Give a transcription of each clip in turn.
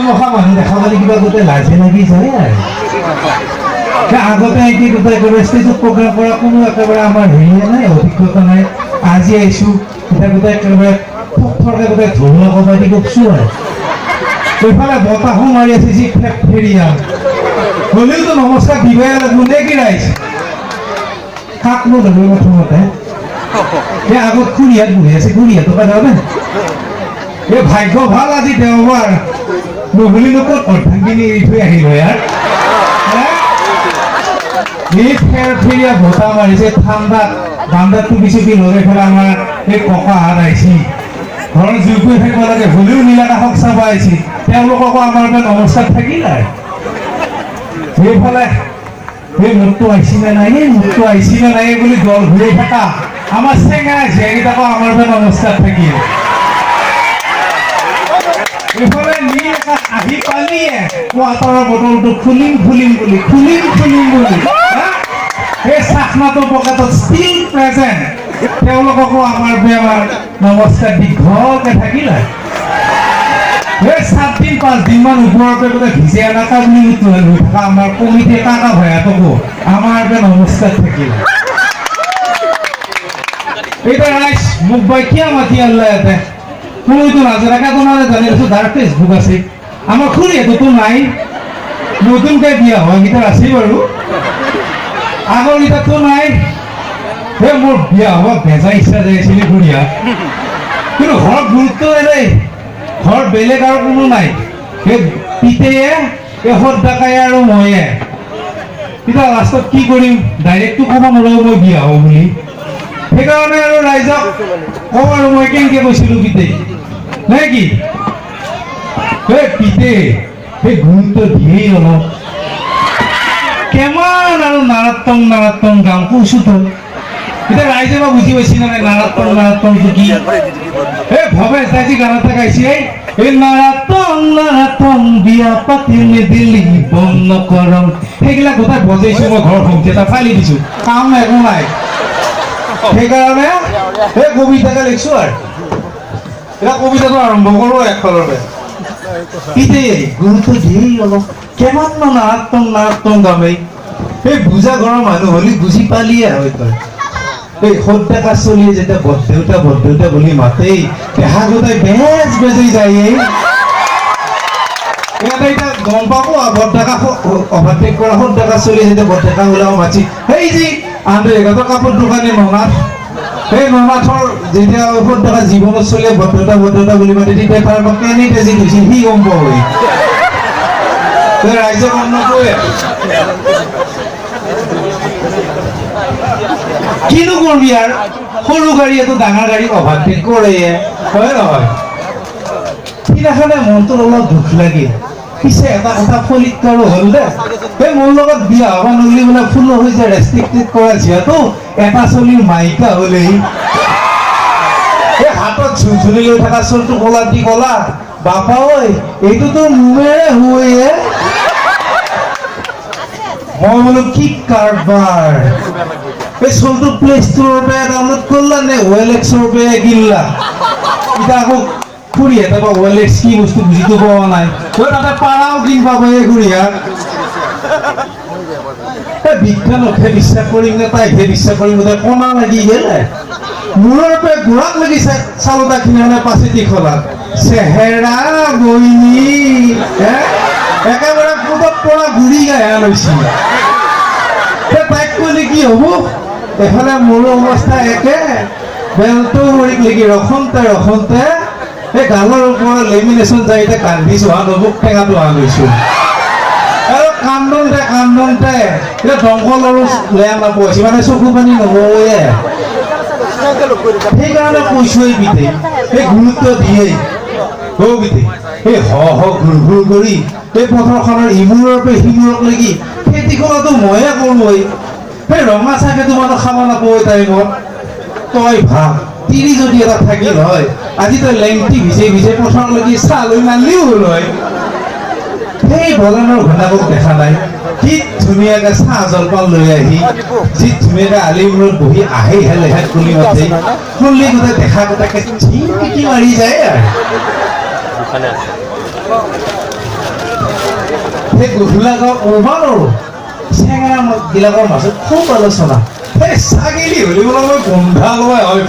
মখা মানুহ দেখা পালে কিবা গোটেই লাজে লাগি যায় আৰু আগতে কি গোটেই একেবাৰে ষ্টেজত প্ৰগ্ৰাম কৰা কোনো একেবাৰে আমাৰ হেৰিয়ে নাই অভিজ্ঞতা নাই আজি আহিছোঁ এতিয়া গোটেই একেবাৰে থৰকে গোটেই ধুমুহা কবাদি গপছোঁ আৰু এইফালে বতাহো মাৰি আছে যি ফেৰিয়া হ'লেওতো নমস্কাৰ দিবই লাগিব নে কি ৰাইজ কাক নো ধৰিব প্ৰথমতে এই আগত খুৰীহাত বহি আছে খুৰীহাতো পালে এই ভাগ্য ভাল আজি দেওবাৰ নহ'লেনো ক'ত অৰ্ধাংগিনী এৰি থৈ আহিব ইয়াৰ এই ফেৰিয়া বতাহ মাৰিছে ঠাণ্ডাত বান্দাটো পিছকি লগাই পেলাই আমাৰ এই ককাহাত আহিছে ঘৰত জুই কৰি থাকিব লাগে হ'লেও নীলাকাশক চাব আহিছে তেওঁলোককো আমাৰ নমস্কাৰ থাকিল আৰু সেইফালে এই মোৰটো আহিছিলে নাই এই মোৰটো আহিছিলে নাই বুলি দল ঘূৰি থকা আমাৰ চেঙাই জীয়াকেইটাকো আমাৰ নমস্কাৰ থাকিল এইফালে নীল আকাশ আহি পালিয়ে কোৱাটাৰৰ বটলটো খুলিম বুলি এই চাখনাটোৰ পকেটত ষ্টিল প্ৰেজেণ্ট তেওঁলোককো আমাৰ নমস্কাৰ দীঘলকে থাকিল এই 7 দিন 5 দিন মান ওপৰতে বোলে ভিজে এলেকা বুলি হৈ থকা আমাৰ কমিটি কাকা ভয়াতকো আমাৰ নমস্কাৰ থাকিল এতিয়া ৰাইজ মোক বাই কিয় মাতি আনলা ইয়াতে মইতো নাজানাকে তোমাৰে জানি আছো যাৰ ফেচবুক আছে আমাৰ খুৰীহঁততো নাই নতুনকে বিয়া হোৱা কেইটা আছে বাৰু আগৰ কেইটাতো নাই সেই মোৰ বিয়া হোৱা ভেজা ইচ্ছা যাইছিল খুৰীয়া কিন্তু ঘৰত গুৰুত্ব নেদেই ঘৰত বেলেগ আৰু কোনো নাই সেই পিতেয়ে এই সদ ডাকাই আৰু ময়ে এতিয়া লাষ্টত কি কৰিম ডাইৰেক্টটো ক'ব নোৱাৰো মই বিয়া হওঁ বুলি সেইকাৰণে আৰু ৰাইজক কওঁ আৰু মই কেনেকৈ কৈছিলোঁ পিতে নাই কি সেই পিতে সেই গুৰুত্ব দিয়েই অলপ কিমান আৰু নাৰাত্তং গাম কৈছোতো এতিয়া ৰাইজে বা বুজি পাইছে নে নাই নাৰাত্তংটো কি এই ভৱেশ দাইজি গান এটা গাইছে এই নাৰাত্তং বিয়া পাতি নিদিলি বন্ধ কৰম সেইবিলাক গোটাই বজাইছো মই ঘৰ হোম থিয়েটাৰ ফালি দিছো কাম একো নাই সেইকাৰণে এই কবিতাকে লিখছো আৰু এতিয়া কবিতাটো আৰম্ভ কৰো একফালতে পিতে গুৰুত্ব দিয়েই অলপ কিমান নাৰাত্তং গামেই এই বুজা ঘৰৰ মানুহ হ'লে বুজি পালিয়ে হয় তই এই সদ ডেকা চলিয়ে যেতিয়া বৰদেউতা বুলি মাতেই দেহা গোটাই বেজি যায় এতিয়া গম পাব বৰডেকা অভাৰটেক কৰা সদ ডেকা চলিয়ে যেতিয়া বৰডেকা ওলাও মাতি সেই যি আনটো এঘাতৰ কাপোৰ দোকানী ননাথ সেই ননাথৰ যেতিয়া সদ ডেকা জীৱনত চলিয়ে বৰদেউতা বুলি মাতে তেতিয়া তাৰ কেনে তেজি গৈছিল সি গম পাব ৰাইজে গম নকৰে কিনো কৰবি আৰু সৰু গাড়ী এটো ডাঙৰ গাড়ী অভাৰটেক কৰে হয় নহয় সিদিনাখনে মনটোত অলপ দুখ লাগে পিছে এটা কথা ফলিত আৰু হ'ল দে সেই মোৰ লগত বিয়া হ'ব নগলি বোলে ফুল হৈ যায় ৰেষ্ট্ৰিক্টেড কৰা যিহেতু এটা চলিৰ মাইকা হ'লেই এই হাতত ঝুলঝুলি লৈ থকা চলটো কলা দি কলা বাপা ঐ এইটোতো মোৰে হৈয়ে মই বোলো কি কাৰবাৰ এই চলটো প্লে ষ্টৰৰ পৰা ডাউনলোড কৰলা নে OLX-ৰ পৰা কিনলা এতিয়া আকৌ খুৰীহঁতে বা OLX কি বস্তু বুজিটো পোৱা নাই তই তাতে পাৰাও কিনবা এই খুৰীয়া বিজ্ঞানকহে বিশ্বাস কৰিম নে তাইকহে বিশ্বাস কৰিম তাই কণা লাগি গেলে মূৰৰ পৰা গোৰাক লাগিছে চাউলটা কিনি মানে পাচেতি খোলা চেহেৰা বইনি একেবাৰে কোটত পৰা ঘূৰি গায়ে লৈছিল তাইক ক'লে কি হ'ব এফালে মোৰ অৱস্থা একে বেলটো মৰিক লাগি ৰখোতে এই গালৰ ওপৰত লেমিনেশ্যন যাই এতিয়া কান্দিছো নবুক টেঙাটো লৈছো আৰু কান্দোতে এতিয়া দংকল আৰু লেয়া নাপাইছে মানে চকু পানী নবয়ে সেইকাৰণে কৈছোৱেই পিতে সেই গুৰুত্ব দিয়েই পিতে এই ঘূৰ কৰি এই পথাৰখনৰ ইমূৰৰ পৰা সিমূৰক লাগি খেতি কৰাটো ময়ে কৰোঁ সেই ৰঙা চাহকে তোমাক খাব নাপাব টাইমত তই ভাব তিৰি যদি এটা থাকিল হয় আজি তই লেংটি ভিজে পথাৰলৈকে চাহ লৈ নানিলেও হ'ল হয় সেই ভগৱানৰ ঘনাকক দেখা নাই কি ধুনীয়াকে চাহ জলপান লৈ আহি যি ধুনীয়াকে আলিমূৰত বহি আহে লেহেত কুলি মাতে কুলি গোটেই দেখা গোটাকে কি মাৰি যায় আৰু সেই গধূলাকৰ ওভাৰ আৰু চেঙেৰা বিলাকৰ মাজত খুব আলোচনা সেই ছাগলী হ'লে বোলে মই গোন্ধা লোৱাই হয়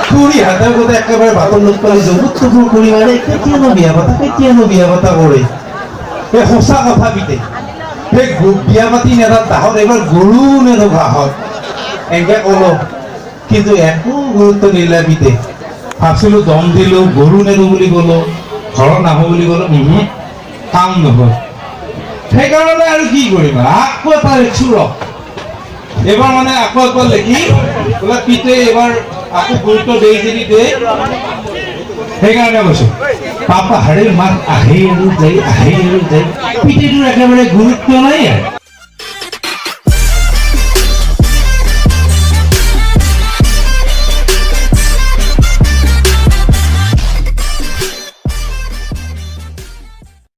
খুৰী হাতে গোটে একেবাৰে ভাতৰ লোক পালি জগুত টুকুৰ কৰি মানে কেতিয়ানো বিয়া পতা কৰে সেই সঁচা কথা বিতে সেই বিয়া পাতি নেতাত দাহত এইবাৰ গৰু নেনো ঘাঁহত এনেকে ক'লো কিন্তু একো গুৰুত্ব নিদিলে বিতে ভাবছিলো দম দিলো গৰু নেনো বুলি ক'লো ঘৰত নাহো বুলি ক'লো কাম নহ'ল সেইকাৰণে আৰু কি কৰিবা আকৌ এটা লেখিছো ৰ এইবাৰ মানে আকৌ একবাৰ লেখি বোলে পিতে এইবাৰ আকৌ গুৰুত্ব দেই যদি দে সেইকাৰণে কৈছো পাপা হাড়িৰ মাত আহে আৰু যায় পিতেটোৰ একেবাৰে গুৰুত্ব নাই আৰু